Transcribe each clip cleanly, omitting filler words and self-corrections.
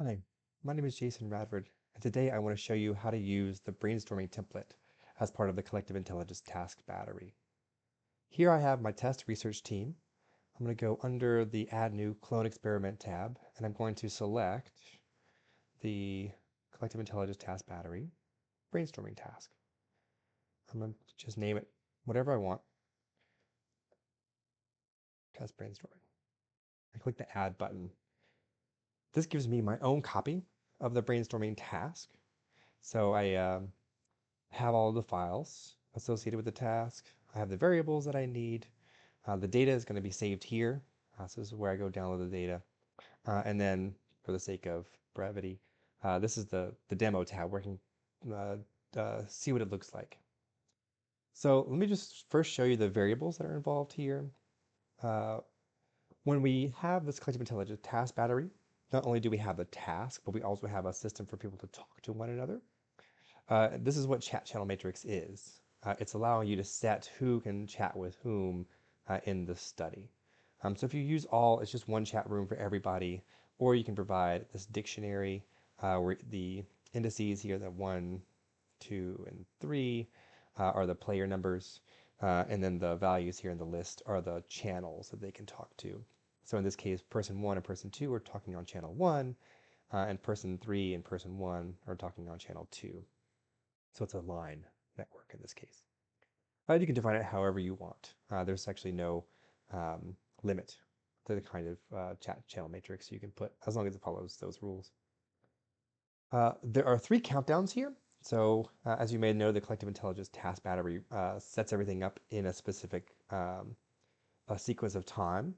Hi, my name is Jason Radford, and today I want to show you how to use the brainstorming template as part of the Collective Intelligence Task Battery. Here I have my test research team. I'm going to go under the Add New Clone Experiment tab, and I'm going to select the Collective Intelligence Task Battery brainstorming task. I'm going to just name it whatever I want, test brainstorming. I click the Add button. This gives me my own copy of the brainstorming task. So I have all the files associated with the task. I have the variables that I need. The data is going to be saved here. So this is where I go download the data. And then for the sake of brevity, this is the demo tab where I can see what it looks like. So let me just first show you the variables that are involved here. When we have this collective intelligence task battery, not only do we have the task, but we also have a system for people to talk to one another. This is what chat channel matrix is. It's allowing you to set who can chat with whom in the study. So if you use all, it's just one chat room for everybody, or you can provide this dictionary where the indices here, the 1, 2, and 3 are the player numbers, and then the values here in the list are the channels that they can talk to. So in this case, person 1 and person 2 are talking on channel 1, and person 3 and person 1 are talking on channel 2. So it's a line network in this case. You can define it however you want. There's actually no limit to the kind of chat channel matrix you can put as long as it follows those rules. There are 3 countdowns here. So as you may know, the Collective Intelligence Task Battery sets everything up in a specific a sequence of time.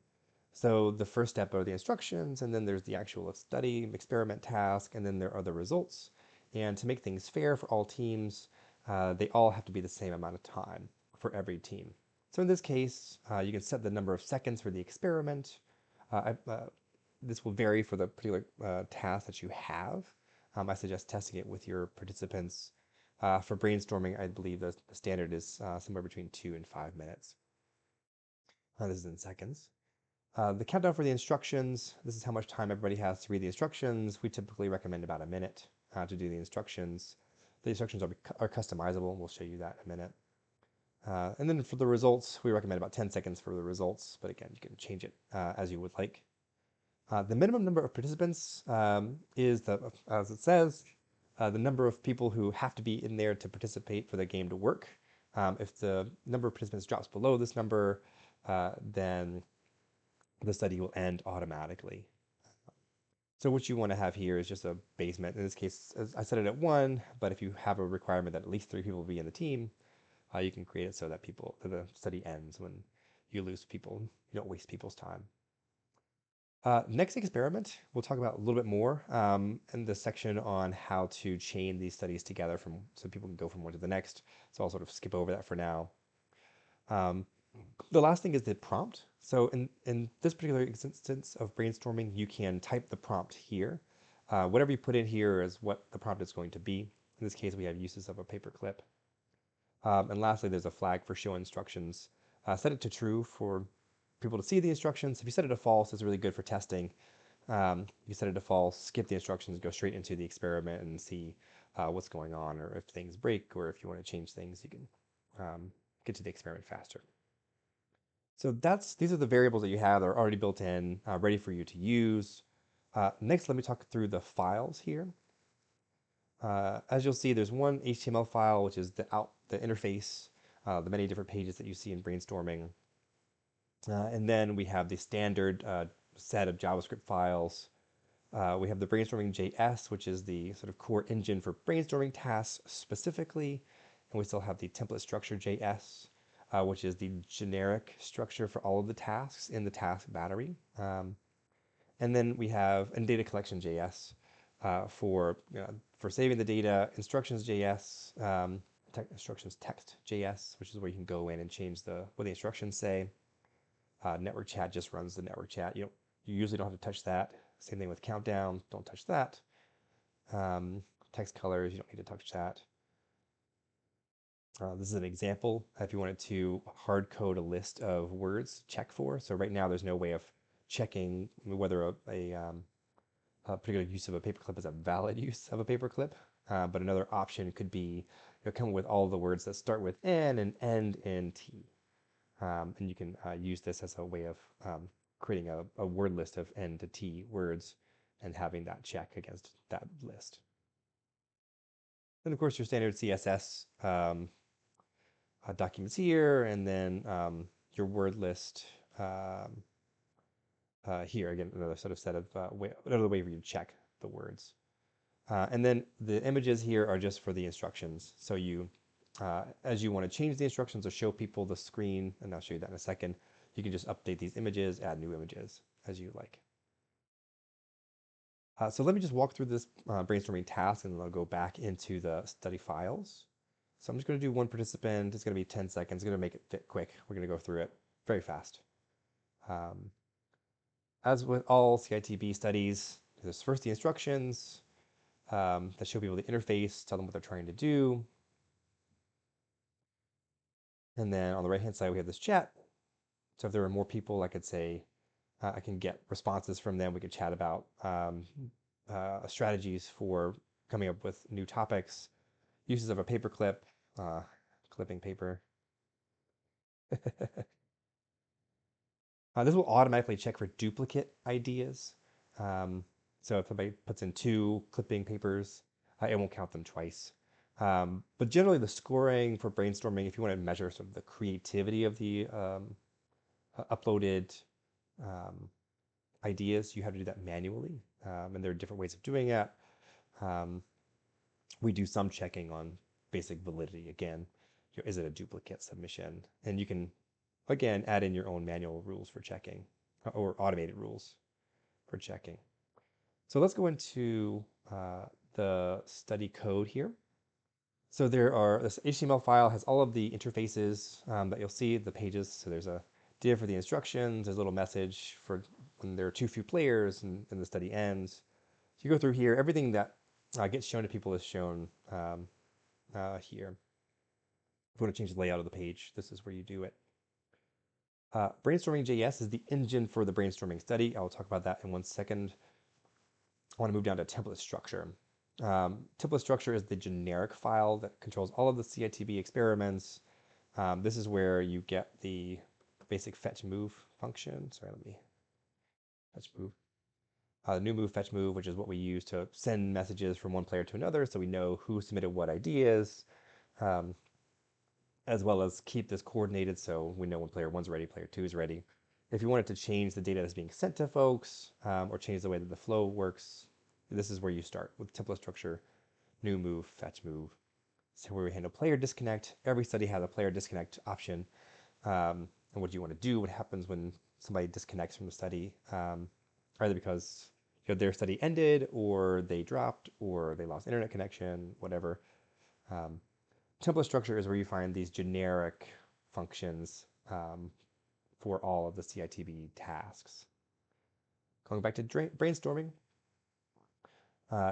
So the first step are the instructions, and then there's the actual study, experiment task, and then there are the results. And to make things fair for all teams, they all have to be the same amount of time for every team. So in this case, you can set the number of seconds for the experiment. This will vary for the particular task that you have. I suggest testing it with your participants. For brainstorming, I believe the standard is somewhere between 2 and 5 minutes. This is in seconds. The countdown for the instructions, this is how much time everybody has to read the instructions. We typically recommend about a minute to do the instructions. The instructions are customizable. We'll show you that in a minute. And then for the results, we recommend about 10 seconds for the results, but again, you can change it as you would like. The minimum number of participants is, as it says, the number of people who have to be in there to participate for the game to work. If the number of participants drops below this number, then the study will end automatically. So what you want to have here is just a basement. In this case, I set it at 1, but if you have a requirement that at least 3 people will be in the team, you can create it so that the study ends when you lose people. You don't waste people's time. Next experiment, we'll talk about a little bit more in the section on how to chain these studies together so people can go from one to the next. So I'll sort of skip over that for now. The last thing is the prompt. So in this particular instance of brainstorming, you can type the prompt here. Whatever you put in here is what the prompt is going to be. In this case, we have uses of a paperclip. And lastly, there's a flag for show instructions. Set it to true for people to see the instructions. If you set it to false, it's really good for testing. You set it to false, skip the instructions, go straight into the experiment and see what's going on, or if things break, or if you want to change things, you can get to the experiment faster. So these are the variables that you have that are already built in, ready for you to use. Next, let me talk through the files here. As you'll see, there's one HTML file, which is the interface, the many different pages that you see in brainstorming. And then we have the standard set of JavaScript files. We have the brainstorming.js, which is the sort of core engine for brainstorming tasks specifically. And we still have the template structure.js, which is the generic structure for all of the tasks in the task battery. And then we have data collection.js for saving the data, instructions.js, instructions text.js, which is where you can go in and change what the instructions say. Network chat just runs the network chat. You usually don't have to touch that. Same thing with countdown, don't touch that. Text colors, you don't need to touch that. This is an example. If you wanted to hard code a list of words, check for. So right now there's no way of checking whether a particular use of a paperclip is a valid use of a paperclip. But another option could be come with all the words that start with N and end in T. And you can use this as a way of creating a word list of N to T words and having that check against that list. Then, of course, your standard CSS documents here, and then your word list here. Again, another sort of set of another way for you to check the words. And then the images here are just for the instructions. So you, as you want to change the instructions or show people the screen, and I'll show you that in a second, you can just update these images, add new images as you like. So let me just walk through this brainstorming task, and then I'll go back into the study files. So I'm just going to do one participant. It's going to be 10 seconds. It's going to make it fit quick. We're going to go through it very fast. As with all CITB studies, there's first the instructions that show people the interface, tell them what they're trying to do. And then on the right-hand side, we have this chat. So if there are more people, I could say, I can get responses from them. We could chat about strategies for coming up with new topics, uses of a paperclip, clipping paper. This will automatically check for duplicate ideas. So if somebody puts in 2 clipping papers, it won't count them twice. But generally the scoring for brainstorming, if you want to measure sort of the creativity of the uploaded ideas, you have to do that manually. And there are different ways of doing it. We do some checking on basic validity. Again, is it a duplicate submission? And you can, again, add in your own manual rules for checking or automated rules for checking. So let's go into the study code here. So this HTML file has all of the interfaces that you'll see, the pages. So there's a div for the instructions, there's a little message for when there are too few players and the study ends. So you go through here, everything that gets shown to people is shown here. If you want to change the layout of the page, this is where you do it. Brainstorming.js is the engine for the brainstorming study. I'll talk about that in 1 second. I want to move down to template structure. Template structure is the generic file that controls all of the CITB experiments. This is where you get the basic fetch move function. Sorry, let me fetch move. New move, fetch move, which is what we use to send messages from one player to another, so we know who submitted what ideas, as well as keep this coordinated so we know when player 1's ready, player 2 is ready. If you wanted to change the data that's being sent to folks, or change the way that the flow works, this is where you start with template structure, new move, fetch move. So where we handle player disconnect, every study has a player disconnect option. And what do you want to do? What happens when somebody disconnects from the study? Either because their study ended, or they dropped, or they lost internet connection, whatever. Template structure is where you find these generic functions for all of the CITB tasks. Going back to brainstorming,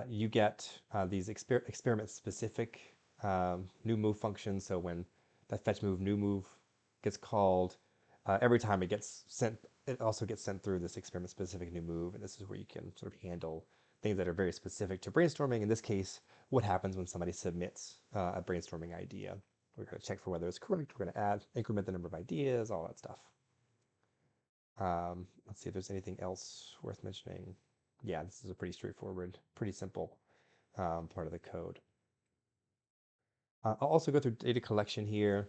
you get these experiment-specific new move functions. So when that fetch move, new move gets called, every time it gets sent, it also gets sent through this experiment-specific new move. And this is where you can sort of handle things that are very specific to brainstorming. In this case, what happens when somebody submits a brainstorming idea? We're going to check for whether it's correct. We're going to increment the number of ideas, all that stuff. Let's see if there's anything else worth mentioning. Yeah, this is a pretty straightforward, pretty simple part of the code. I'll also go through data collection here.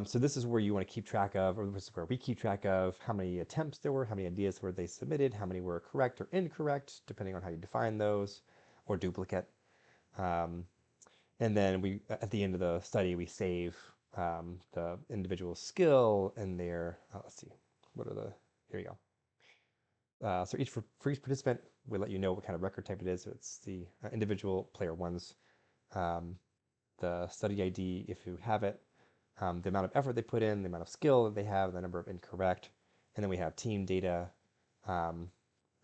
So this is where you want to keep track of, or this is where we keep track of how many attempts there were, how many ideas were they submitted, how many were correct or incorrect, depending on how you define those, or duplicate. And then we, at the end of the study, we save the individual skill and their, let's see, what are the, here you go. So for each participant, we let you know what kind of record type it is. So it's the individual player 1's, the study ID if you have it, the amount of effort they put in, the amount of skill that they have, the number of incorrect, and then we have team data.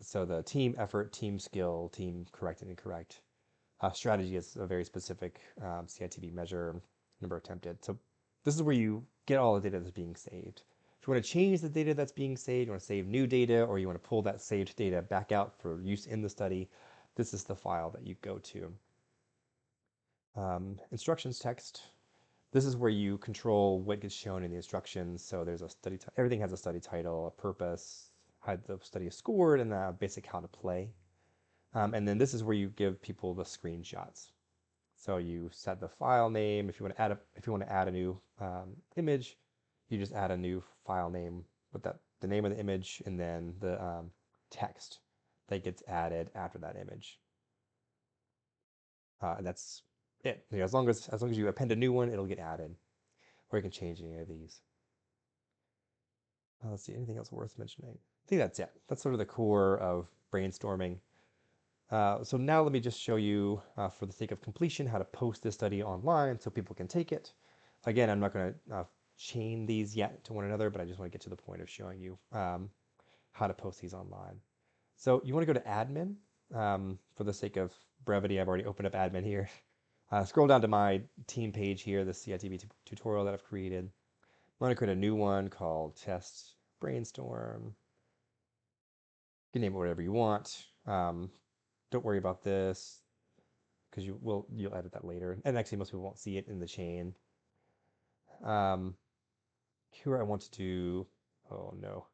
So the team effort, team skill, team correct and incorrect. Strategy is a very specific CITB measure, number attempted. So this is where you get all the data that's being saved. If you want to change the data that's being saved, you want to save new data, or you want to pull that saved data back out for use in the study, this is the file that you go to. Instructions text. This is where you control what gets shown in the instructions. So there's a study, everything has a study title, a purpose, how the study is scored, and a basic how to play. And then this is where you give people the screenshots. So you set the file name. If you want to add a new image, you just add a new file name with the name of the image and then the text that gets added after that image. And that's it. You know, as long as you append a new one, it'll get added, or you can change any of these. Let's see, anything else worth mentioning? I think that's it. That's sort of the core of brainstorming. So now let me just show you, for the sake of completion, how to post this study online so people can take it. Again, I'm not going to chain these yet to one another, but I just want to get to the point of showing you how to post these online. So you want to go to admin. For the sake of brevity, I've already opened up admin here. Scroll down to my team page here, the CITB tutorial that I've created. I'm going to create a new one called Test Brainstorm. You can name it whatever you want. Don't worry about this because you'll edit that later. And actually, most people won't see it in the chain. Here I want to do, oh no,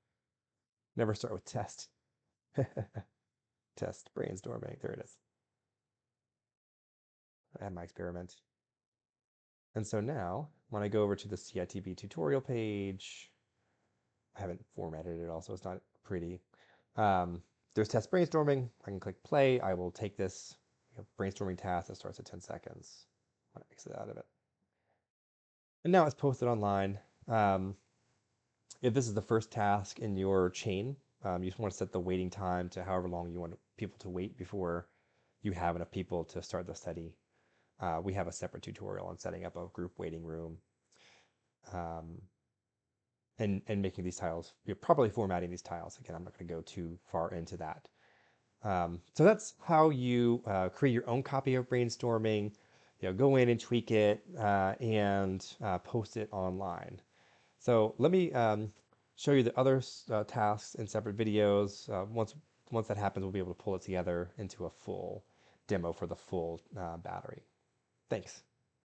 never start with test. Test brainstorming. There it is. I have my experiment. And so now, when I go over to the CITB tutorial page, I haven't formatted it all, so it's not pretty. There's test brainstorming. I can click play. I will take this brainstorming task that starts at 10 seconds. I'm going to exit out of it. And now it's posted online. If this is the first task in your chain, you just want to set the waiting time to however long you want people to wait before you have enough people to start the study. We have a separate tutorial on setting up a group waiting room and making these tiles, properly formatting these tiles. Again, I'm not going to go too far into that. So that's how you create your own copy of brainstorming. Go in and tweak it and post it online. So let me show you the other tasks in separate videos. Once that happens, we'll be able to pull it together into a full demo for the full battery. Thanks.